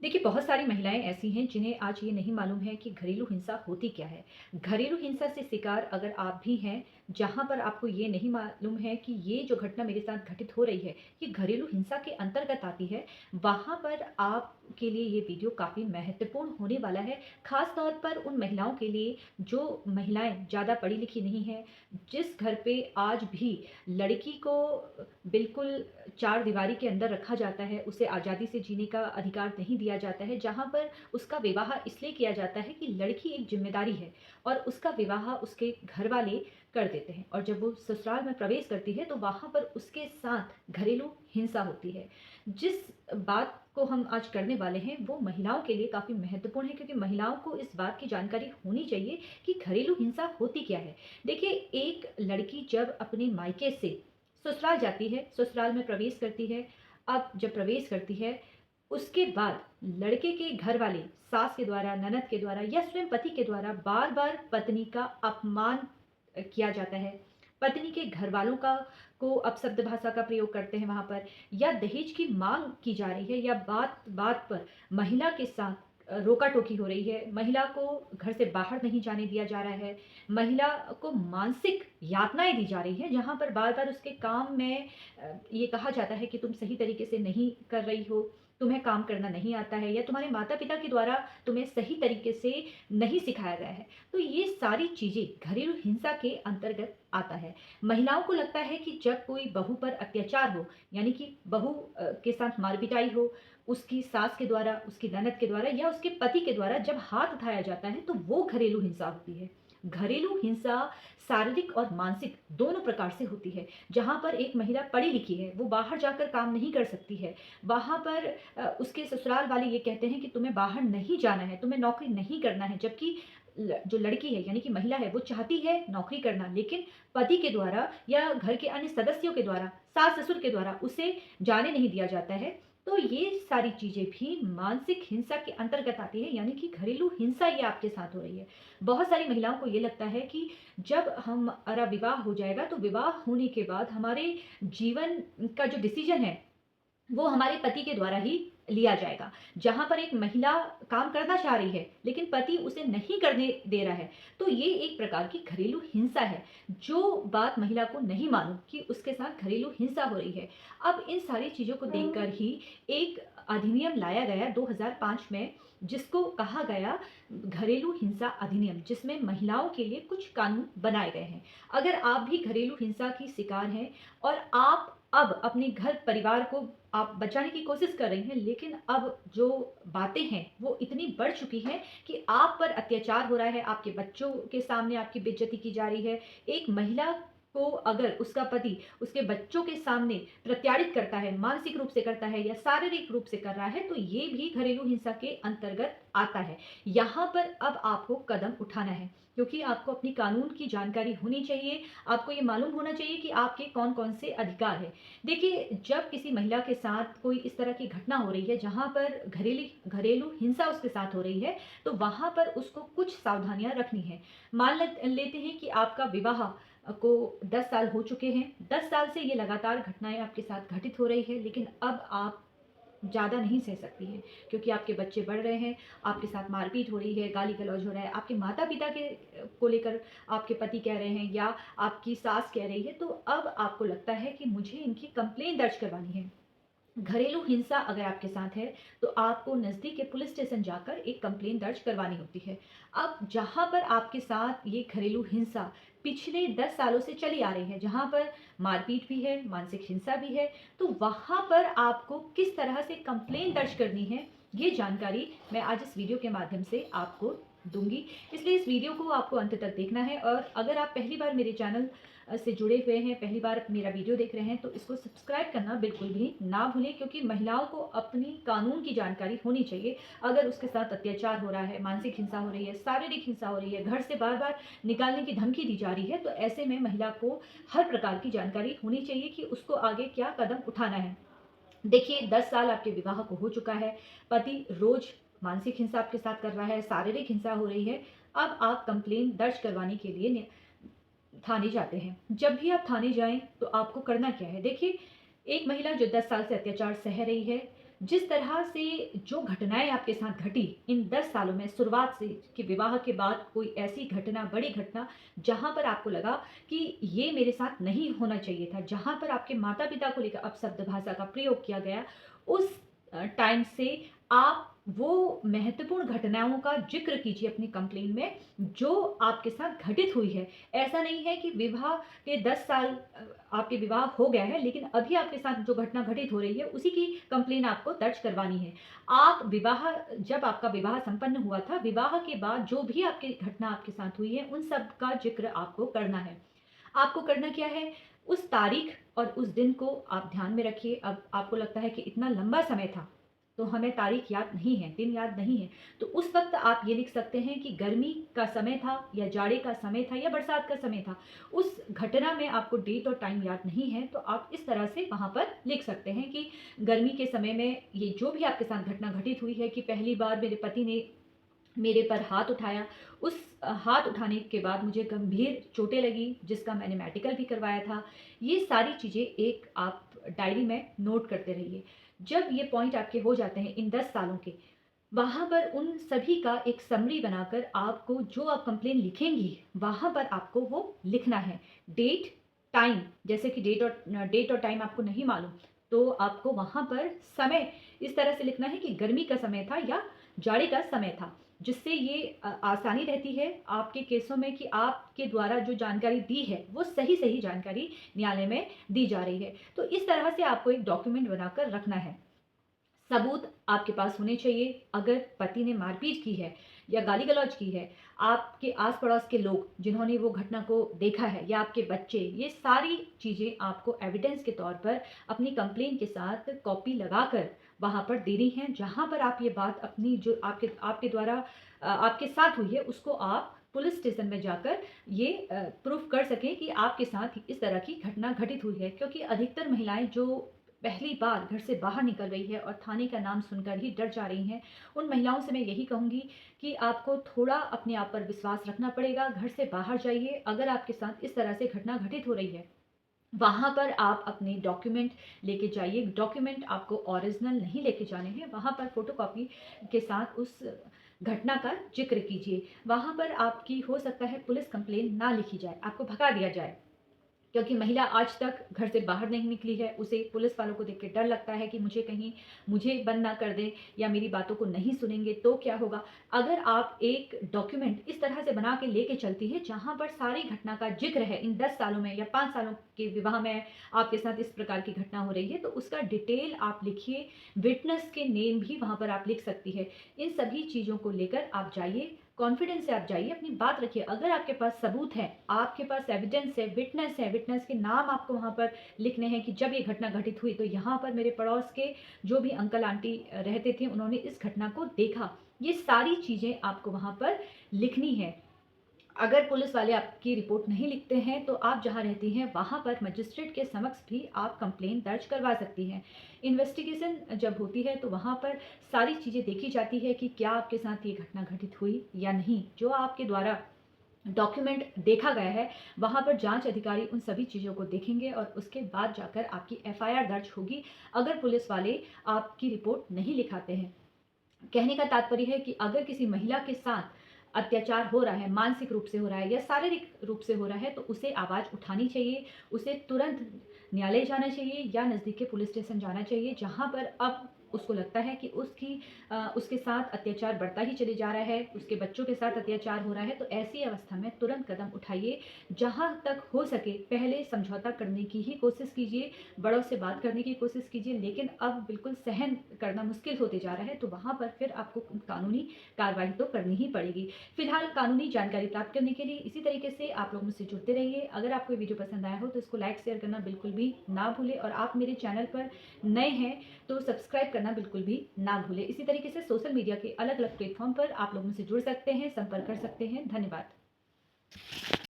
देखिए, बहुत सारी महिलाएँ ऐसी हैं जिन्हें आज ये नहीं मालूम है कि घरेलू हिंसा होती क्या है। घरेलू हिंसा से शिकार अगर आप भी हैं, जहाँ पर आपको ये नहीं मालूम है कि ये जो घटना मेरे साथ घटित हो रही है, ये घरेलू हिंसा के अंतर्गत आती है, वहाँ पर आपके लिए ये वीडियो काफ़ी महत्वपूर्ण होने वाला है। ख़ास तौर पर उन महिलाओं के लिए जो महिलाएँ ज़्यादा पढ़ी-लिखी नहीं हैं, जिस घर पे आज भी लड़की को बिल्कुल चारदीवारी के अंदर रखा जाता है, उसे आज़ादी से जीने का अधिकार नहीं दिया जाता है, जहाँ पर उसका विवाह इसलिए किया जाता है कि लड़की एक ज़िम्मेदारी है और उसका विवाह उसके घरवाले कर देते हैं और जब वो ससुराल में प्रवेश करती है, तो वहाँ पर उसके साथ घरेलू हिंसा होती है। जिस बात को हम आज करने वाले हैं, वो महिलाओं के लिए काफ़ी महत्वपूर्ण है क्योंकि महिलाओं को इस बात की जानकारी होनी चाहिए कि घरेलू हिंसा होती क्या है। देखिए, एक लड़की जब अपने मायके से ससुराल जाती है, ससुराल में प्रवेश करती है। अब जब प्रवेश करती है, उसके बाद लड़के के घर वाले सास के द्वारा, ननद के द्वारा या स्वयं पति के द्वारा बार-बार पत्नी का अपमान किया जाता है। पत्नी के घरवालों का को अपशब्द भाषा का प्रयोग करते हैं वहाँ पर या दहेज की माँग की जा रही है या बात-बात पर महिला के साथ रोका-टोकी हो रही है। महिला को घर से बाहर नहीं जाने दिया जा रहा है। महिला को मानसिक यातनाएँ दी जा रही हैं, जहाँ पर बार-बार उसके काम में ये कहा जाता है कि तुम सही तरीके से नहीं कर रही हो, तुम्हें काम करना नहीं आता है या तुम्हारे माता-पिता के द्वारा तुम्हें सही तरीके से नहीं सिखाया गया है। तो ये सारी चीज़ें घरेलू हिंसा के अंतर्गत आता है। महिलाओं को लगता है कि जब कोई बहू पर अत्याचार हो, यानी कि बहू के साथ मार-पिटाई हो, उसकी सास के द्वारा, उसकी ननद के द्वारा या उसके पति के द्वारा जब हाथ उठाया जाता है, तो वो घरेलू हिंसा होती है। घरेलू हिंसा शारीरिक और मानसिक दोनों प्रकार से होती है। जहाँ पर एक महिला पढ़ी-लिखी है, वो बाहर जाकर काम नहीं कर सकती है। वहाँ पर उसके ससुराल वाले ये कहते हैं कि तुम्हें बाहर नहीं जाना है, तुम्हें नौकरी नहीं करना है, जबकि जो लड़की है यानी कि महिला है, वो चाहती है नौकरी करना, लेकिन पति के द्वारा या घर के अन्य सदस्यों के द्वारा, सास-ससुर के द्वारा उसे जाने नहीं दिया जाता है। तो ये सारी चीज़ें भी मानसिक हिंसा के अंतर्गत आती है, यानी कि घरेलू हिंसा ये आपके साथ हो रही है। बहुत सारी महिलाओं को ये लगता है कि जब हमारा विवाह हो जाएगा, तो विवाह होने के बाद हमारे जीवन का जो डिसीज़न है, वो हमारे पति के द्वारा ही लिया जाएगा। जहाँ पर एक महिला काम करना चाह रही है, लेकिन पति उसे नहीं करने दे रहा है, तो ये एक प्रकार की घरेलू हिंसा है। जो बात महिला को नहीं मालूम कि उसके साथ घरेलू हिंसा हो रही है। अब इन सारी चीज़ों को देखकर ही एक अधिनियम लाया गया 2005 में, जिसको कहा गया घरेलू हिंसा अधिनियम, जिसमें महिलाओं के लिए कुछ कानून बनाए गए हैं। अगर आप भी घरेलू हिंसा की शिकार हैं और आप अब अपने घर परिवार को आप बचाने की कोशिश कर रही हैं, लेकिन अब जो बातें हैं, वो इतनी बढ़ चुकी हैं कि आप पर अत्याचार हो रहा है, आपके बच्चों के सामने आपकी बेइज़्ज़ती की जा रही है। एक महिला को अगर उसका पति उसके बच्चों के सामने प्रताड़ित करता है, मानसिक रूप से करता है या शारीरिक रूप से कर रहा है, तो ये भी घरेलू हिंसा के अंतर्गत आता है। यहाँ पर अब आपको कदम उठाना है, क्योंकि आपको अपनी कानून की जानकारी होनी चाहिए, आपको ये मालूम होना चाहिए कि आपके कौन-कौन से अधिकार हैं। देखिए, जब किसी महिला के साथ कोई इस तरह की घटना हो रही है, जहाँ पर घरेलू हिंसा उसके साथ हो रही है, तो वहाँ पर उसको कुछ सावधानियाँ रखनी हैं। मान लेते हैं कि आपका विवाह को 10 साल हो चुके हैं। 10 साल से ये लगातार घटनाएँ आपके साथ घटित हो रही है, लेकिन अब आप ज़्यादा नहीं सह सकती हैं, क्योंकि आपके बच्चे बढ़ रहे हैं, आपके साथ मारपीट हो रही है, गाली-गलौज हो रहा है, आपके माता-पिता के को लेकर आपके पति कह रहे हैं या आपकी सास कह रही है, तो अब आपको लगता है कि मुझे इनकी कंप्लेंट दर्ज करवानी है। घरेलू हिंसा अगर आपके साथ है, तो आपको नज़दीक के पुलिस स्टेशन जाकर एक कंप्लेंट दर्ज करवानी होती है। अब जहाँ पर आपके साथ ये घरेलू हिंसा पिछले 10 सालों से चली आ रही है, जहाँ पर मारपीट भी है, मानसिक हिंसा भी है, तो वहाँ पर आपको किस तरह से कंप्लेंट दर्ज करनी है, ये जानकारी मैं आज इस वीडियो के माध्यम से आपको दूँगी। इसलिए इस वीडियो को आपको अंत तक देखना है और अगर आप पहली बार मेरे चैनल से जुड़े हुए हैं, पहली बार मेरा वीडियो देख रहे हैं, तो इसको सब्सक्राइब करना बिल्कुल भी ना भूलें, क्योंकि महिलाओं को अपनी कानून की जानकारी होनी चाहिए। अगर उसके साथ अत्याचार हो रहा है, मानसिक हिंसा हो रही है, शारीरिक हिंसा हो रही है, घर से बार-बार निकालने की धमकी दी जा रही है, तो ऐसे में महिला को हर प्रकार की जानकारी होनी चाहिए कि उसको आगे क्या कदम उठाना है। देखिए, 10 साल आपके विवाह को हो चुका है, पति रोज़ मानसिक हिंसा आपके साथ कर रहा है, शारीरिक हिंसा हो रही है। अब आप कंप्लेंट दर्ज करवाने के लिए थाने जाते हैं। जब भी आप थाने जाएँ, तो आपको करना क्या है? देखिए, एक महिला जो 10 साल से अत्याचार सह रही है, जिस तरह से जो घटनाएँ आपके साथ घटी इन 10 सालों में शुरुआत से कि विवाह के बाद कोई ऐसी घटना, बड़ी घटना जहाँ पर आपको लगा कि ये मेरे साथ नहीं होना चाहिए था, जहाँ पर आपके माता-पिता को लेकर अपशब्द भाषा का प्रयोग किया गया, उस टाइम से आप वो महत्वपूर्ण घटनाओं का ज़िक्र कीजिए अपनी कंप्लेंट में, जो आपके साथ घटित हुई है। ऐसा नहीं है कि विवाह के 10 साल आपके विवाह हो गया है, लेकिन अभी आपके साथ जो घटना घटित हो रही है, उसी की कंप्लेन आपको दर्ज करवानी है। आप विवाह जब आपका विवाह संपन्न हुआ था, विवाह के बाद जो भी आपकी घटना आपके साथ हुई है, उन सब का ज़िक्र आपको करना है। आपको करना क्या है, उस तारीख और उस दिन को आप ध्यान में रखिए। अब आपको लगता है कि इतना लंबा समय था, तो हमें तारीख याद नहीं है, दिन याद नहीं है। तो उस वक़्त आप ये लिख सकते हैं कि गर्मी का समय था या जाड़े का समय था या बरसात का समय था। उस घटना में आपको डेट और टाइम याद नहीं है, तो आप इस तरह से वहाँ पर लिख सकते हैं कि गर्मी के समय में ये जो भी आपके साथ घटना घटित हुई है कि पहली बार मेरे पति ने मेरे पर हाथ उठाया। उस हाथ उठाने के बाद मुझे गंभीर चोटें लगी, जिसका मैंने मेडिकल भी करवाया था। ये सारी चीज़ें एक आप डायरी में नोट करते रहिए। जब ये पॉइंट आपके हो जाते हैं इन 10 सालों के, वहाँ पर उन सभी का एक समरी बनाकर आपको जो आप कंप्लेन लिखेंगी, वहाँ पर आपको वो लिखना है। डेट, टाइम जैसे कि डेट और टाइम आपको नहीं मालूम, तो आपको वहाँ पर समय इस तरह से लिखना है कि गर्मी का समय था या जाड़े का समय था। जिससे ये आसानी रहती है आपके केसों में कि आपके द्वारा जो जानकारी दी है, वो सही-सही जानकारी न्यायालय में दी जा रही है। तो इस तरह से आपको एक डॉक्यूमेंट बनाकर रखना है। सबूत आपके पास होने चाहिए। अगर पति ने मारपीट की है या गाली-गलौज की है, आपके आस-पड़ोस के लोग जिन्होंने वो घटना को देखा है या आपके बच्चे, ये सारी चीज़ें आपको एविडेंस के तौर पर अपनी कंप्लेंट के साथ कॉपी लगाकर वहाँ पर देनी है, जहाँ पर आप ये बात अपनी जो आपके आपके द्वारा आपके साथ हुई है, उसको आप पुलिस स्टेशन में जाकर ये प्रूफ़ कर सकें कि आपके साथ इस तरह की घटना घटित हुई है। क्योंकि अधिकतर महिलाएँ जो पहली बार घर से बाहर निकल रही है और थाने का नाम सुनकर ही डर जा रही हैं, उन महिलाओं से मैं यही कहूँगी कि आपको थोड़ा अपने आप पर विश्वास रखना पड़ेगा। घर से बाहर जाइए, अगर आपके साथ इस तरह से घटना घटित हो रही है, वहाँ पर आप अपने डॉक्यूमेंट लेके जाइए। डॉक्यूमेंट आपको ओरिजिनल नहीं लेके जाने हैं, वहाँ पर फ़ोटोकॉपी के साथ उस घटना का ज़िक्र कीजिए। वहाँ पर आपकी हो सकता है पुलिस कंप्लेंट ना लिखी जाए, आपको भगा दिया जाए। क्योंकि महिला आज तक घर से बाहर नहीं निकली है, उसे पुलिस वालों को देख के डर लगता है कि मुझे कहीं मुझे बंद ना कर दें या मेरी बातों को नहीं सुनेंगे तो क्या होगा? अगर आप एक डॉक्यूमेंट इस तरह से बना के लेके चलती हैं, जहाँ पर सारी घटना का ज़िक्र है, इन 10 सालों में या 5 सालों के विवाह में आपके साथ इस प्रकार की घटना हो रही है, तो उसका डिटेल आप लिखिए, विटनेस के नेम भी वहाँ पर आप लिख सकती है। इन सभी चीज़ों को लेकर आप जाइए, कॉन्फिडेंस से आप जाइए, अपनी बात रखिए। अगर आपके पास सबूत है, आपके पास एविडेंस है, विटनेस के नाम आपको वहाँ पर लिखने हैं कि जब ये घटना घटित हुई, तो यहाँ पर मेरे पड़ोस के जो भी अंकल-आंटी रहते थे, उन्होंने इस घटना को देखा। ये सारी चीज़ें आपको वहाँ पर लिखनी है। अगर पुलिस वाले आपकी रिपोर्ट नहीं लिखते हैं, तो आप जहाँ रहती हैं, वहाँ पर मजिस्ट्रेट के समक्ष भी आप कंप्लेंट दर्ज करवा सकती हैं। इन्वेस्टिगेशन जब होती है, तो वहाँ पर सारी चीज़ें देखी जाती है कि क्या आपके साथ ये घटना घटित हुई या नहीं। जो आपके द्वारा डॉक्यूमेंट देखा गया है, वहाँ पर जाँच अधिकारी उन सभी चीज़ों को देखेंगे और उसके बाद जाकर आपकी एफआईआर दर्ज होगी, अगर पुलिस वाले आपकी रिपोर्ट नहीं लिखाते हैं। कहने का तात्पर्य है कि अगर किसी महिला के साथ अत्याचार हो रहा है, मानसिक रूप से हो रहा है या शारीरिक रूप से हो रहा है, तो उसे आवाज़ उठानी चाहिए, उसे तुरंत न्यायालय जाना चाहिए या नज़दीक के पुलिस स्टेशन जाना चाहिए, जहाँ पर अब उसको लगता है कि उसके साथ अत्याचार बढ़ता ही चले जा रहा है, उसके बच्चों के साथ अत्याचार हो रहा है, तो ऐसी अवस्था में तुरंत कदम उठाइए। जहाँ तक हो सके पहले समझौता करने की ही कोशिश कीजिए, बड़ों से बात करने की कोशिश कीजिए, लेकिन अब बिल्कुल सहन करना मुश्किल होते जा रहा है, तो वहाँ पर फिर आपको कानूनी कार्रवाई तो करनी ही पड़ेगी। फिलहाल कानूनी जानकारी प्राप्त करने के लिए इसी तरीके से आप लोग मुझसे जुड़ते रहिए। अगर आपको ये वीडियो पसंद आया हो तो इसको लाइक, शेयर करना बिल्कुल भी ना भूलें और आप मेरे चैनल पर नए हैं तो सब्सक्राइब करना बिल्कुल भी ना भूलें। इसी तरीके से सोशल मीडिया के अलग-अलग प्लेटफ़ॉर्म पर आप लोग मुझसे जुड़ सकते हैं, संपर्क कर सकते हैं। धन्यवाद।